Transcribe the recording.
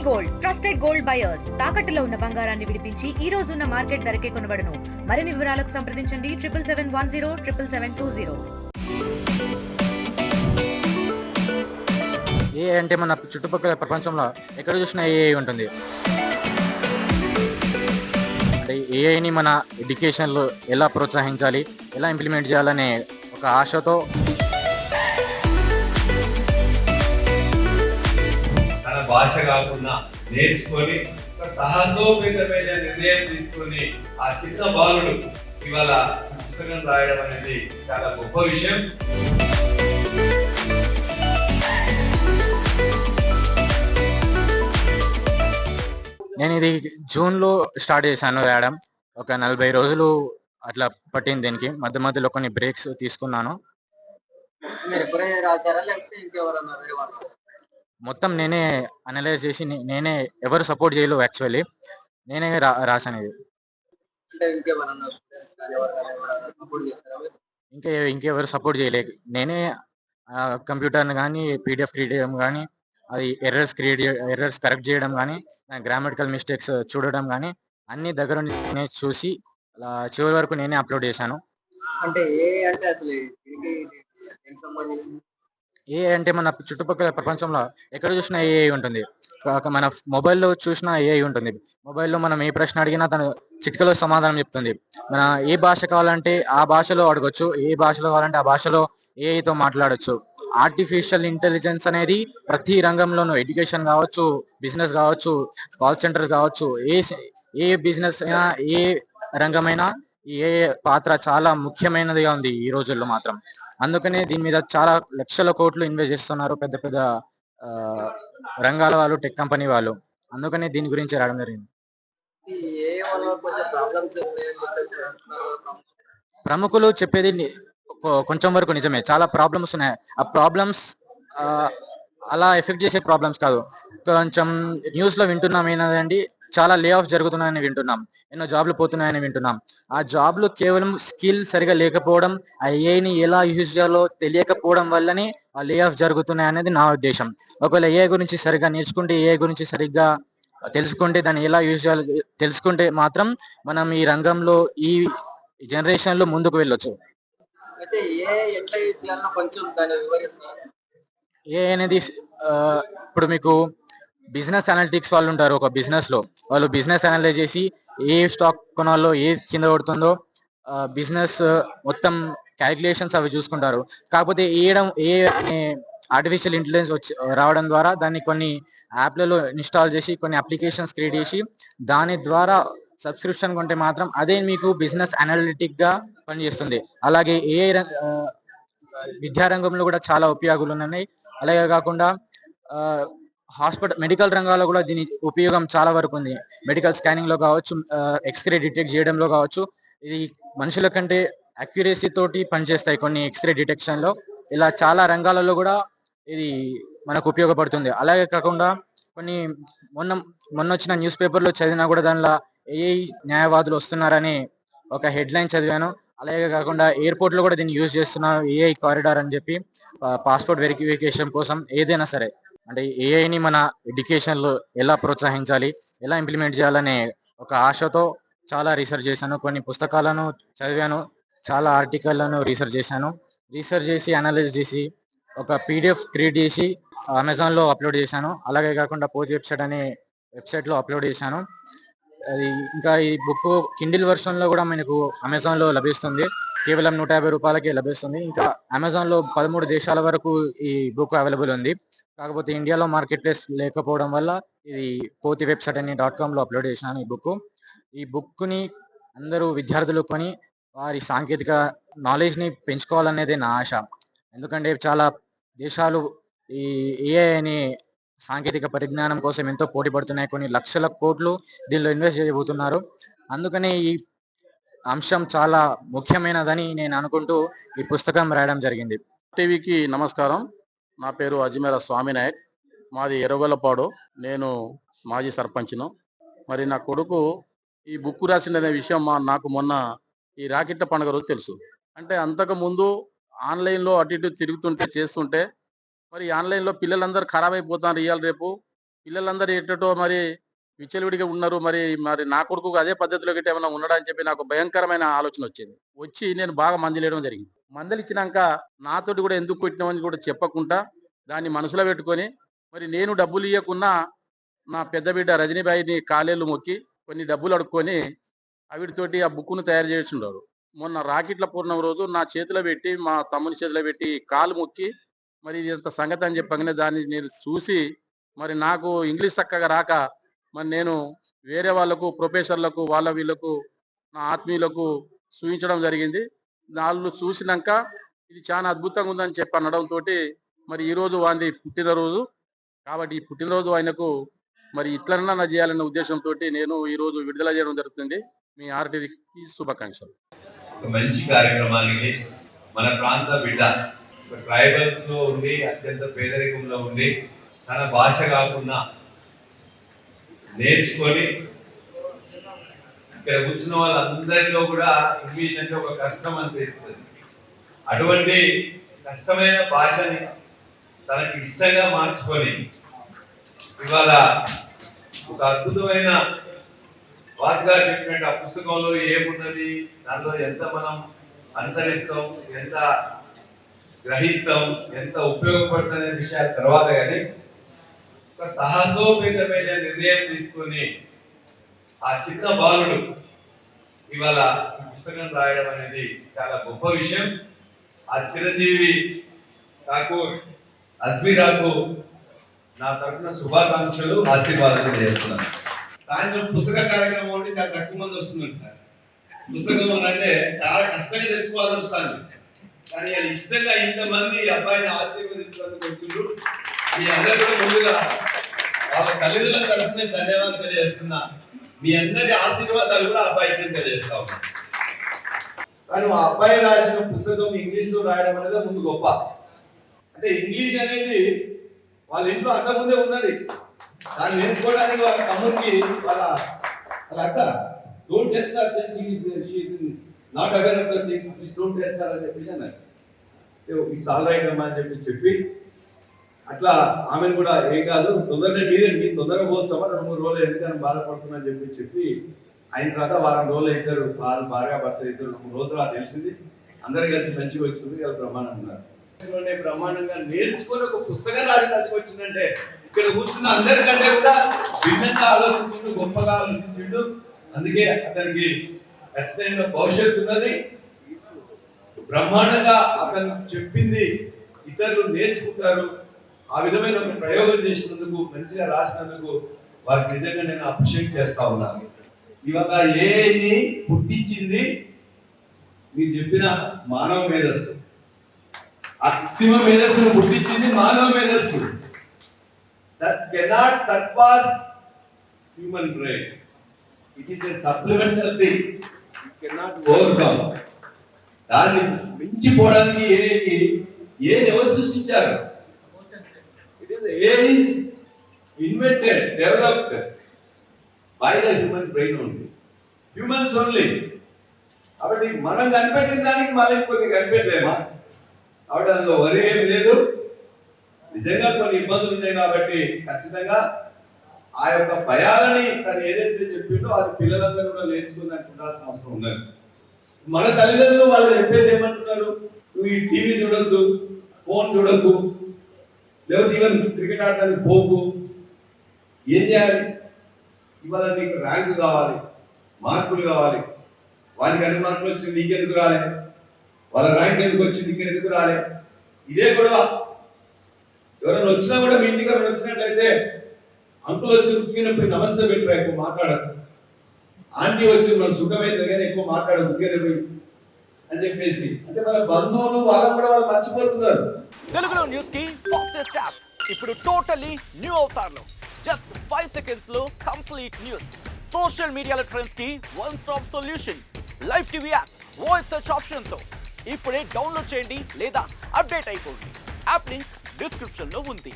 Gold trusted gold buyers తాకట్టులో ఉన్న బంగారాన్ని విడిపించి ఈ రోజు ఉన్న మార్కెట్ ధరకే కొనబడును. మరిన్ని వివరాలకు సంప్రదించండి 7771077720. ఏ అంటే మన చుట్టుపక్కల ప్రపంచంలో ఎక్కడ చూసినా ఏఐ ఉంటుంది. అంటే ఏఐని మన ఎడ్యుకేషన్లో ఎలా ప్రోత్సహించాలి, ఎలా ఇంప్లిమెంట్ చేయాలనే ఒక ఆశతో తన భాష కాకుండా నేర్చుకొని ఒక సాహసోపేతమైన నిర్ణయం తీసుకొని ఆ చిన్న బాలుడు ఇవాళ పుస్తకం రాయడం అనేది చాలా గొప్ప విషయం. నేను ఇది జూన్లో స్టార్ట్ చేశాను రాయడం. ఒక 40 రోజులు అట్లా పట్టింది. దీనికి మధ్య మధ్యలో కొన్ని బ్రేక్స్ తీసుకున్నాను. మీరు ఎప్పుడైనా రాశారా లేకపోతే ఇంకెవరన్నా వేరే వాళ్ళు? మొత్తం నేనే అనలైజ్ చేసి నేనే, ఎవరు సపోర్ట్ చేయలేదు యాక్చువల్లీ, నేనే రాశాను ఇది. అంటే ఇంకెవరన్నా స్టూడెంట్స్ కానీ ఎవరైనా సపోర్ట్ చేస్తారా మీరు? ఇంకెవరు సపోర్ట్ చేయలేదు. నేనే కంప్యూటర్ని కానీ పీడిఎఫ్ క్రియేట్ చేయడం కానీ, అది ఎర్రర్స్ కరెక్ట్ చేయడం కానీ, గ్రామటికల్ మిస్టేక్స్ చూడడం కానీ అన్ని దగ్గర నేనే చూసి అలా చివరి వరకు నేనే అప్లోడ్ చేశాను. అంటే ఏ అంటే అసలు దేనికి సంబంధించింది? ఏ అంటే మన చుట్టుపక్కల ప్రపంచంలో ఎక్కడ చూసినా ఏఐ ఉంటుంది. మన మొబైల్లో చూసినా ఏఐ ఉంటుంది. మొబైల్లో మనం ఏ ప్రశ్న అడిగినా తను చిటికలో సమాధానం చెప్తుంది. మన ఏ భాష కావాలంటే ఆ భాషలో అడగొచ్చు, ఏ భాషలో కావాలంటే ఆ భాషలో ఏఐతో మాట్లాడొచ్చు. ఆర్టిఫిషియల్ ఇంటెలిజెన్స్ అనేది ప్రతి రంగంలోనూ, ఎడ్యుకేషన్ కావచ్చు, బిజినెస్ కావచ్చు, కాల్ సెంటర్స్ కావచ్చు, ఏ బిజినెస్ అయినా, ఏ రంగమైనా ఏ పాత్ర చాలా ముఖ్యమైనదిగా ఉంది ఈ రోజుల్లో మాత్రం. అందుకనే దీని మీద చాలా లక్షల కోట్లు ఇన్వెస్ట్ చేస్తున్నారు పెద్ద పెద్ద రంగాల వాళ్ళు, టెక్ కంపెనీ వాళ్ళు. అందుకనే దీని గురించి రావడం జరిగింది. ఈ ఏ వల్ల కొంచెం ప్రాబ్లమ్స్ ఉన్నాయని చెప్పేసి అంటున్నారు. ప్రముఖులు చెప్పేది కొంచెం వరకు నిజమే, చాలా ప్రాబ్లమ్స్ ఉన్నాయి. ఆ ప్రాబ్లమ్స్ అలా ఎఫెక్ట్ చేసే ప్రాబ్లమ్స్ కాదు. కొంచెం న్యూస్లో వింటున్నాం ఏంటంటే చాలా లే ఆఫ్ జరుగుతున్నాయని వింటున్నాం, ఎన్నో జాబ్లు పోతున్నాయని వింటున్నాం. ఆ జాబ్లు కేవలం స్కిల్ సరిగా లేకపోవడం, ఆ ఏఐని ఎలా యూజ్ చేయాలో తెలియకపోవడం వల్లనే ఆ లే ఆఫ్ జరుగుతున్నాయి అనేది నా ఉద్దేశం. ఒకవేళ ఏఐ గురించి సరిగ్గా నేర్చుకుంటే, ఏఐ గురించి సరిగ్గా తెలుసుకుంటే, దాన్ని ఎలా యూజ్ చేయాలో తెలుసుకుంటే మాత్రం మనం ఈ రంగంలో, ఈ జనరేషన్ లో ముందుకు వెళ్ళొచ్చు. అయితే ఏ ఎట్లా యూజ్ చేయాలో కొంచెం దాన్ని వివరిస్తారు. ఏఐ అనేది ఇప్పుడు మీకు బిజినెస్ అనలిటిక్స్ వాళ్ళు ఉంటారు. ఒక బిజినెస్ లో వాళ్ళు బిజినెస్ అనలైజ్ చేసి ఏ స్టాక్ కొనాలో, ఏ కింద పడుతుందో బిజినెస్ మొత్తం క్యాలిక్యులేషన్స్ అవి చూసుకుంటారు. కాకపోతే ఏ ఆర్టిఫిషియల్ ఇంటెలిజెన్స్ వచ్చి రావడం ద్వారా దాన్ని కొన్ని యాప్లలో ఇన్స్టాల్ చేసి, కొన్ని అప్లికేషన్స్ క్రియేట్ చేసి దాని ద్వారా సబ్స్క్రిప్షన్ కొంటే మాత్రం అదే మీకు బిజినెస్ అనలిటిక్ గా పనిచేస్తుంది. అలాగే విద్యారంగంలో కూడా చాలా ఉపయోగాలు ఉన్నాయి. అలాగే కాకుండా మెడికల్ రంగాల్లో కూడా దీని ఉపయోగం చాలా వరకు ఉంది. మెడికల్ స్కానింగ్ లో కావచ్చు, ఎక్స్రే డిటెక్ట్ చేయడంలో కావచ్చు, ఇది మనుషుల కంటే అక్యురసీ తోటి పనిచేస్తాయి కొన్ని ఎక్స్రే డిటెక్షన్ లో. ఇలా చాలా రంగాలలో కూడా ఇది మనకు ఉపయోగపడుతుంది. అలాగే కాకుండా కొన్ని మొన్న వచ్చిన న్యూస్ పేపర్లో చదివినా కూడా దానిలో ఏఐ న్యాయవాదులు వస్తున్నారని ఒక హెడ్లైన్ చదివాను. అలాగే కాకుండా ఎయిర్పోర్ట్ లో కూడా దీన్ని యూజ్ చేస్తున్నారు, ఏఐ కారిడార్ అని చెప్పి, పాస్పోర్ట్ వెరిఫికేషన్ కోసం. ఏదైనా సరే అంటే ఏఐని మన ఎడ్యుకేషన్లో ఎలా ప్రోత్సహించాలి, ఎలా ఇంప్లిమెంట్ చేయాలనే ఒక ఆశతో చాలా రీసెర్చ్ చేశాను. కొన్ని పుస్తకాలను చదివాను, చాలా ఆర్టికల్లను రీసెర్చ్ చేశాను. రీసెర్చ్ చేసి, అనలైజ్ చేసి ఒక పీడిఎఫ్ క్రియేట్ చేసి అమెజాన్లో అప్లోడ్ చేశాను. అలాగే కాకుండా పోజ్ వెబ్సైట్ అనే వెబ్సైట్లో అప్లోడ్ చేశాను. అది ఇంకా ఈ బుక్ కిండిల్ వర్షన్ లో కూడా మనకు అమెజాన్ లో లభిస్తుంది. కేవలం 150 రూపాయలకే లభిస్తుంది. ఇంకా అమెజాన్ లో 13 దేశాల వరకు ఈ బుక్ అవైలబుల్ ఉంది. కాకపోతే ఇండియాలో మార్కెట్ ప్లేస్ లేకపోవడం వల్ల ఇది పోతి వెబ్సైట్ అని .com లో అప్లోడ్ చేసినాను ఈ బుక్ ని అందరూ విద్యార్థులు కొని వారి సాంకేతిక నాలెడ్జ్ ని పెంచుకోవాలనేదే నా ఆశ. ఎందుకంటే చాలా దేశాలు ఈ ఏఐ అనే సాంకేతిక పరిజ్ఞానం కోసం ఎంతో పోటీ పడుతున్నాయి. కొన్ని లక్షల కోట్లు దీనిలో ఇన్వెస్ట్ చేయబోతున్నారు. అందుకనే ఈ అంశం చాలా ముఖ్యమైనదని నేను అనుకుంటూ ఈ పుస్తకం రాయడం జరిగింది. టీవీకి నమస్కారం. నా పేరు అజ్మేర స్వామినాయక్. మాది ఎర్రగొల్లపాడు. నేను మాజీ సర్పంచ్ను. మరి నా కొడుకు ఈ బుక్ రాసిందనే విషయం నాకు మొన్న ఈ రాకెట్ల పండుగ రోజు తెలుసు. అంటే అంతకు ముందు ఆన్లైన్లో అటు ఇటు తిరుగుతుంటే చేస్తుంటే మరి ఆన్లైన్లో పిల్లలందరూ ఖరాబ్ అయిపోతారు. ఇవాళ రేపు పిల్లలందరూ ఎట్టటో మరి విచ్చలవిడిగా ఉన్నారు. మరి మరి నా కొడుకు అదే పద్ధతిలో గిట్ట ఏమైనా ఉన్నాడా అని చెప్పి నాకు భయంకరమైన ఆలోచన వచ్చింది. వచ్చి నేను బాగా మందులేయడం జరిగింది. మందులిచ్చినాక నాతోటి కూడా ఎందుకు కొట్టినామని కూడా చెప్పకుండా దాన్ని మనసులో పెట్టుకొని మరి నేను డబ్బులు ఇవ్వకున్నా నా పెద్ద బిడ్డ రజనీబాయిని కాలేళ్ళు మొక్కి కొన్ని డబ్బులు అడుక్కొని అవిటితోటి ఆ బుక్కును తయారు చేసిండాడు. మొన్న రాకెట్ల పూర్ణం రోజు నా చేతిలో పెట్టి మా తమ్ముని చేతిలో పెట్టి కాలు మొక్కి మరి ఇది ఇంత సంగతి అని చెప్పగానే దాన్ని నేను చూసి మరి నాకు ఇంగ్లీష్ చక్కగా రాక మరి నేను వేరే వాళ్ళకు ప్రొఫెసర్లకు వాళ్ళ వీళ్ళకు నా ఆత్మీయులకు చూపించడం జరిగింది. వాళ్ళు చూసినాక ఇది చాలా అద్భుతంగా ఉందని చెప్పి అనడంతో మరి ఈరోజు వాంది పుట్టినరోజు కాబట్టి ఈ పుట్టినరోజు ఆయనకు మరి ఇట్లన్నా నా చేయాలనే ఉద్దేశంతో నేను ఈరోజు విడుదల చేయడం జరుగుతుంది. మీ ఆర్టీవీకి శుభాకాంక్షలు. ఒక మంచి కార్యక్రమానికి మన ప్రాంత బిడ్డ ట్రైబల్స్ లో ఉండి అత్యంత పేదరికంలో ఉండి తన భాష కాకుండా నేర్చుకొని ఇక్కడ కూర్చున్న వాళ్ళందరిలో కూడా ఇంగ్లీష్ అంటే ఒక కష్టం అనిపిస్తుంది. అటువంటి కష్టమైన భాషని తనకి ఇష్టంగా మార్చుకొని ఇవాళ ఒక అద్భుతమైన వాసు గారు చెప్పినట్టు ఆ పుస్తకంలో ఏమున్నది, దానిలో ఎంత మనం అనుసరిస్తాం, ఎంత గ్రహిస్తాం, ఎంత ఉపయోగపడుతున్న విషయాల తర్వాత కానీ ఒక సాహసోపేతమైన నిర్ణయం తీసుకొని ఆ చిన్న బాలుడు ఇవాళ పుస్తకం రాయడం అనేది చాలా గొప్ప విషయం. ఆ చిరంజీవి ఠాకూర్ అజ్మీరాకు నా తరఫున శుభాకాంక్షలు, ఆశీర్వాదాలు చేస్తున్నాను. సాయంత్రం పుస్తక కార్యక్రమం ఉంటే చాలా తక్కువ మంది వస్తున్నారు సార్. పుస్తకం అంటే చాలా కష్టంగా తెచ్చుకోవాల్సి వస్తాను, కానీ అది ఇష్టంగా ఇంతమంది అబ్బాయిని ఆశీర్వదించడానికి వచ్చిండ్రు. మీ అందరూ కూడా ముందుగా వాళ్ళ తల్లిదండ్రుల తరఫున ధన్యవాదాలు తెలియజేస్తున్నా. మీ అందరి ఆశీర్వాదాలు కూడా అబ్బాయికి నేను తెలియజేస్తా ఉన్నాను. కానీ ఆ అబ్బాయి రాసిన పుస్తకం ఇంగ్లీష్ లో రాయడం అనేది ముందు గొప్ప. అంటే ఇంగ్లీష్ అనేది వాళ్ళ ఇంట్లో అంతకుముందే ఉన్నది, దాన్ని నేర్చుకోవడానికి వాళ్ళ తమ్ముడికి వాళ్ళ అక్క don't tell sir just not aware of the things please don't tell sir అని చెప్పేసి అన్నారు. ఇట్స్ ఆల్ రైట్ అమ్మా అని చెప్పి అట్లా ఆమెను కూడా ఏం కాదు తొందరగా మీరు తొందరగా పోతామా 2-3 రోజులు ఎందుకని బాధపడుతున్నా అని చెప్పి అయిన తర్వాత వారం రోజులు ఇద్దరు వాళ్ళు భార్య భర్త ఇద్దరు 3 రోజులు అది తెలిసింది. అందరు కలిసి మంచిగా వచ్చింది. వాళ్ళు బ్రహ్మాండంగా ఉన్నారు. బ్రహ్మాండంగా నేర్చుకొని ఒక పుస్తకం రాసి తీసుకొచ్చిందంటే ఇక్కడ కూర్చున్న అందరికంటే కూడా భిన్నంగా ఆలోచించిండు, గొప్పగా ఆలోచించిండు. అందుకే అతనికి ఖచ్చితమైన భవిష్యత్తు ఉన్నది. బ్రహ్మాండంగా అతను చెప్పింది ఇతరులు నేర్చుకుంటారు. ఆ విధమైన ఒక ప్రయోగం చేసినందుకు, మంచిగా రాసినందుకు వారికి నిజంగా నేను అప్రిషియేట్ చేస్తా ఉన్నాను. ఇవాళ ఏని పుట్టించింది మీరు చెప్పిన మానవ మేధస్సు, అంతిమ మేధస్సును పుట్టించింది మానవ మేధస్సు. That cannot surpass human brain. It is a supplemental thing. It cannot overcome. దాన్ని మించిపోవడానికి ఎవరు సృష్టించారు? It is invented, developed by the human brain only. Humans only. కాబట్టి మనం కనిపెట్టిన దానికి మళ్ళీ కొన్ని కనిపెట్టలేమా? కాబట్టి అందులో వరి ఏం లేదు. నిజంగా కొన్ని ఇబ్బందులు ఉన్నాయి కాబట్టి ఖచ్చితంగా ఆ యొక్క భయాలని తను ఏదైతే చెప్పిండో అది పిల్లలందరూ కూడా నేర్చుకుని అనుకుంటాల్సిన అవసరం ఉన్నది. మన తల్లిదండ్రులు వాళ్ళు చెప్పేది ఏమంటున్నారు? నువ్వు ఈ టీవీ చూడొద్దు, ఫోన్ చూడొద్దు, లేకపోతే ఈవెన్ క్రికెట్ ఆడడానికి పోకు. ఏం చేయాలి? ఇవాళ నీకు ర్యాంకు కావాలి, మార్కులు కావాలి. వారికి అన్ని మార్కులు వచ్చి నీకెందుకు రాలే? వాళ్ళ ర్యాంక్ ఎందుకు వచ్చింది, ఇక్కడ ఎందుకు రాలే? ఇదే గొడవ. ఎవరైనా వచ్చినా కూడా మీ ఇంటికి ఎవరైనా వచ్చినట్లయితే అంకుల్ వచ్చి ముఖ్యమైనప్పుడు నమస్తే పెట్టరా, ఎక్కువ మాట్లాడదు. ఆంటీ వచ్చి మన సుఖమైతే కానీ ఎక్కువ మాట్లాడదు ముఖ్యమైనప్పుడు అని చెప్పేసి, అంటే మన బంధువులు వాళ్ళని కూడా వాళ్ళు మర్చిపోతున్నారు. తెలుగులో న్యూస్ కి ఫాస్టెస్ట్ యాప్ ఇప్పుడు టోటల్లీ న్యూ అవతార్లో జస్ట్ 5 సెకండ్స్ లో కంప్లీట్ న్యూస్. సోషల్ మీడియాలో ట్రెండ్స్ కి one stop solution. Live TV app voice search option తో ఇప్పుడే డౌన్లోడ్ చేయండి లేదా అప్డేట్ అయిపోండి. యాప్ లింక్ డిస్క్రిప్షన్ లో ఉంది.